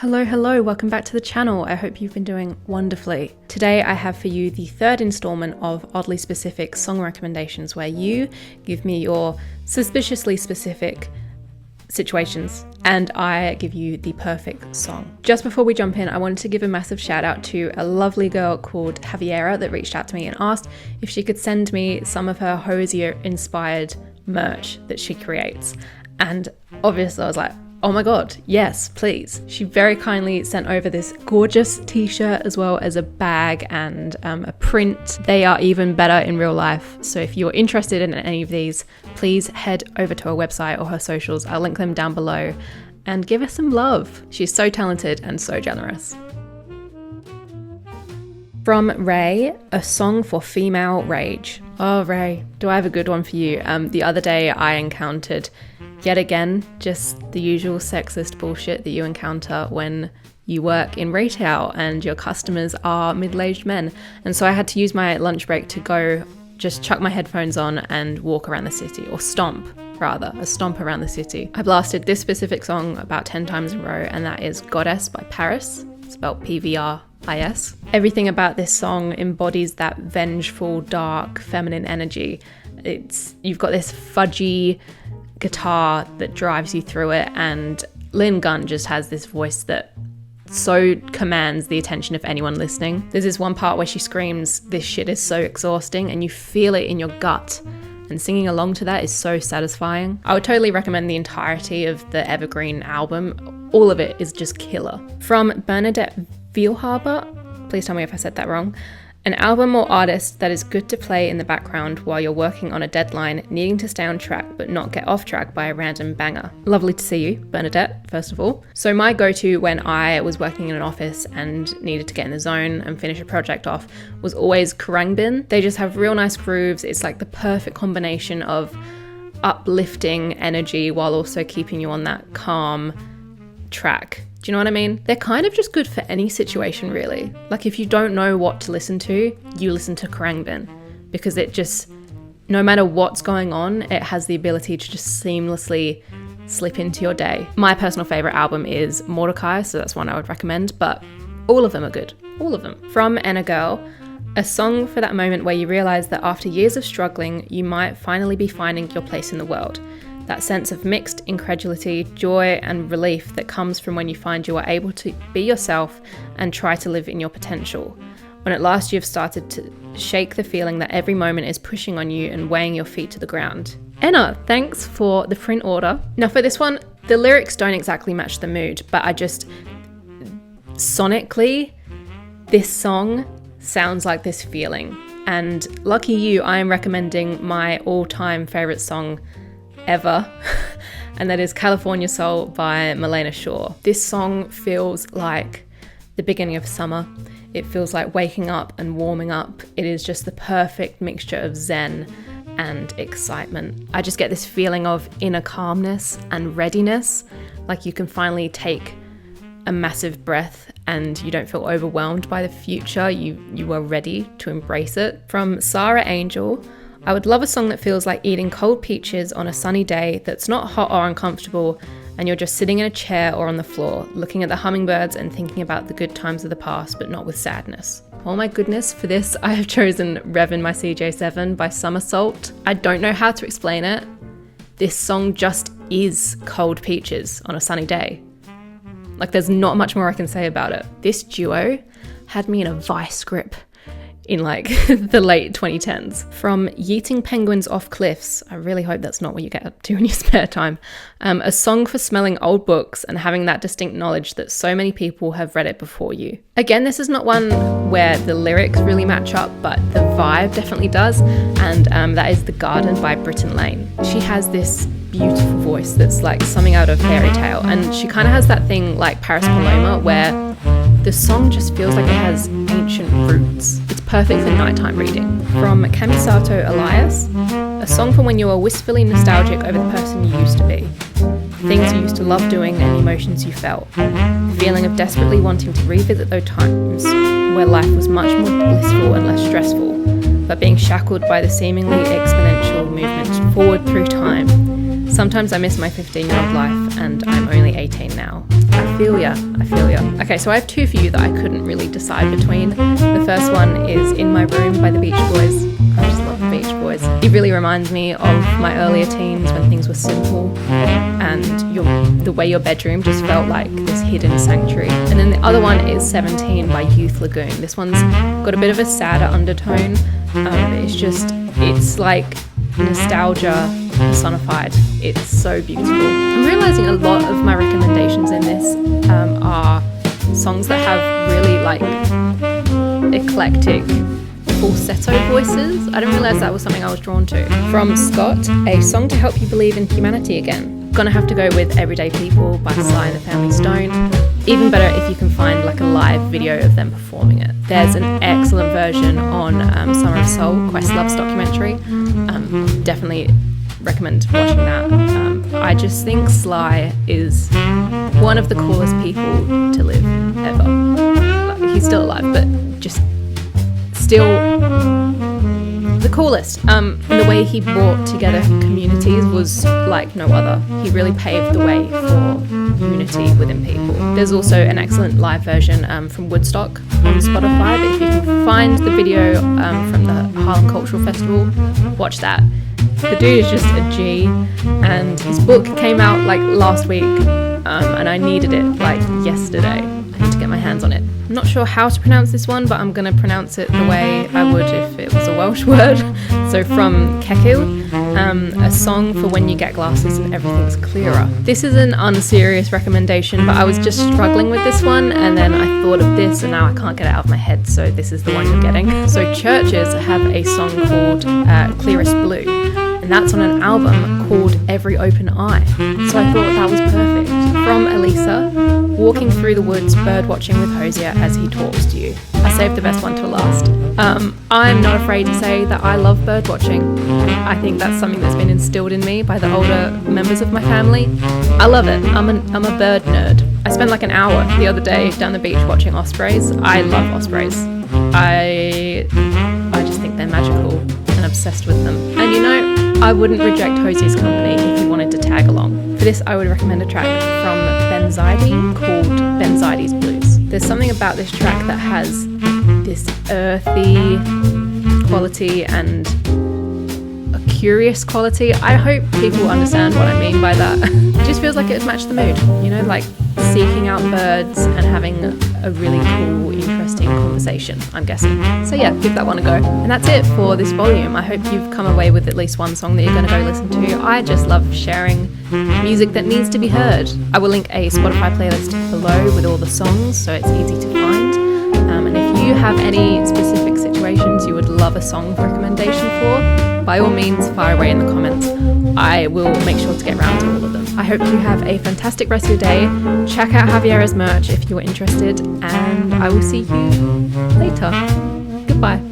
Hello, welcome back to the channel. I hope you've been doing wonderfully. Today I have for you the third installment of oddly specific song recommendations, where you give me your suspiciously specific situations and I give you the perfect song. Just before we jump in, I wanted to give a massive shout out to a lovely girl called Javiera that reached out to me and asked if she could send me some of her Hosier inspired merch that she creates. And obviously I was like, oh my god, yes, please. She very kindly sent over this gorgeous t-shirt as well as a bag and a print. They are even better in real life. So if you're interested in any of these, please head over to her website or her socials. I'll link them down below and give her some love. She's so talented and so generous. From Ray, a song for female rage. Oh, Ray, do I have a good one for you? The other day I encountered yet again just the usual sexist bullshit that you encounter when you work in retail and your customers are middle-aged men. And so I had to use my lunch break to go just chuck my headphones on and walk around the city, or stomp around the city. I blasted this specific song about 10 times in a row, and that is Goddess by Paris, spelled P-V-R-I-S. Everything about this song embodies that vengeful, dark, feminine energy. You've got this fudgy guitar that drives you through it, and Lynn Gunn just has this voice that so commands the attention of anyone listening. There's this one part where she screams, "This shit is so exhausting," and you feel it in your gut, and singing along to that is so satisfying. I would totally recommend the entirety of the Evergreen album. All of it is just killer. From Bernadette Vielhaber, please tell me if I said that wrong. An album or artist that is good to play in the background while you're working on a deadline, needing to stay on track but not get off track by a random banger. Lovely to see you, Bernadette, first of all. So my go-to when I was working in an office and needed to get in the zone and finish a project off was always Khruangbin. They just have real nice grooves. It's like the perfect combination of uplifting energy while also keeping you on that calm track. Do you know what I mean? They're kind of just good for any situation, really. Like if you don't know what to listen to, you listen to Khruangbin, because it just, no matter what's going on, it has the ability to just seamlessly slip into your day. My personal favorite album is Mordecai, so that's one I would recommend, but all of them are good. All of them. From Anna Girl, a song for that moment where you realize that after years of struggling, you might finally be finding your place in the world. That sense of mixed incredulity, joy, and relief that comes from when you find you are able to be yourself and try to live in your potential. When at last you've started to shake the feeling that every moment is pushing on you and weighing your feet to the ground. Anna, thanks for the print order. Now for this one, the lyrics don't exactly match the mood, but sonically, this song sounds like this feeling. And lucky you, I am recommending my all-time favorite song ever, and that is California Soul by Milena Shaw. This song feels like the beginning of summer. It feels like waking up and warming up. It is just the perfect mixture of zen and excitement. I just get this feeling of inner calmness and readiness, like you can finally take a massive breath and you don't feel overwhelmed by the future. You are ready to embrace it. From Sarah Angel, I would love a song that feels like eating cold peaches on a sunny day that's not hot or uncomfortable, and you're just sitting in a chair or on the floor, looking at the hummingbirds and thinking about the good times of the past, but not with sadness. Oh my goodness, for this I have chosen Revin' My CJ7 by Somersault. I don't know how to explain it. This song just is cold peaches on a sunny day. Like there's not much more I can say about it. This duo had me in a vice grip in like the late 2010s. From Yeeting Penguins Off Cliffs, I really hope that's not what you get up to in your spare time, a song for smelling old books and having that distinct knowledge that so many people have read it before you. Again, this is not one where the lyrics really match up, but the vibe definitely does, and that is The Garden by Britton Lane. She has this beautiful voice that's like something out of fairy tale, and she kind of has that thing like Paris Paloma where the song just feels like it has ancient roots. It's perfect for nighttime reading. From Camisato Elias, a song from when you are wistfully nostalgic over the person you used to be. Things you used to love doing and emotions you felt. The feeling of desperately wanting to revisit those times where life was much more blissful and less stressful, but being shackled by the seemingly exponential movement forward through time. Sometimes I miss my 15-year-old life and I'm only 18 now. I feel ya. Okay, so I have two for you that I couldn't really decide between. The first one is In My Room by the Beach Boys. I just love the Beach Boys. It really reminds me of my earlier teens when things were simple and the way your bedroom just felt like this hidden sanctuary. And then the other one is 17 by Youth Lagoon. This one's got a bit of a sadder undertone. It's like nostalgia personified. It's so beautiful. I'm realizing a lot of my recommendations in this are songs that have really like eclectic falsetto voices. I didn't realize that was something I was drawn to. From Scott, A Song to Help You Believe in Humanity Again. Gonna have to go with Everyday People by Sly and the Family Stone. Even better if you can find like a live video of them performing it. There's an excellent version on Summer of Soul, Questlove's documentary. Definitely recommend watching that. I just think Sly is one of the coolest people to live ever. Like, he's still alive, but just still the coolest. The way he brought together communities was like no other. He really paved the way for unity within people. There's also an excellent live version from Woodstock on Spotify, but if you can find the video from the Harlem Cultural Festival, watch that. The dude is just a G, and his book came out like last week, and I needed it like yesterday. I need to get my hands on it. I'm not sure how to pronounce this one, but I'm going to pronounce it the way I would if it was a Welsh word. So from Cecil, a song for when you get glasses and everything's clearer. This is an unserious recommendation, but I was just struggling with this one, and then I thought of this, and now I can't get it out of my head, so this is the one you're getting. So Churches have a song called Clearest Blue, and that's on an album called Every Open Eye. So I thought that was perfect. From Elisa, Walking Through the Woods, Bird Watching with Hosier as He Talks to You. I saved the best one to last. I'm not afraid to say that I love bird watching. I think that's something that's been instilled in me by the older members of my family. I love it. I'm a bird nerd. I spent like an hour the other day down the beach watching ospreys. I love ospreys. I just think they're magical and obsessed with them. And you know, I wouldn't reject Hosier's company if you wanted to tag along. For this, I would recommend a track from Benzaidi called Benzaidi's Blues. There's something about this track that has this earthy quality and a curious quality. I hope people understand what I mean by that. It just feels like it would match the mood, you know, like seeking out birds and having a really cool, interesting conversation, I'm guessing. So yeah, give that one a go. And that's it for this volume. I hope you've come away with at least one song that you're going to go listen to. I just love sharing music that needs to be heard. I will link a Spotify playlist below with all the songs, so it's easy to find. And if you have any specific situations you would love a song recommendation for, by all means, fire away in the comments. I will make sure to get around to all of them. I hope you have a fantastic rest of your day. Check out Javiera's merch if you're interested, and I will see you later. Goodbye.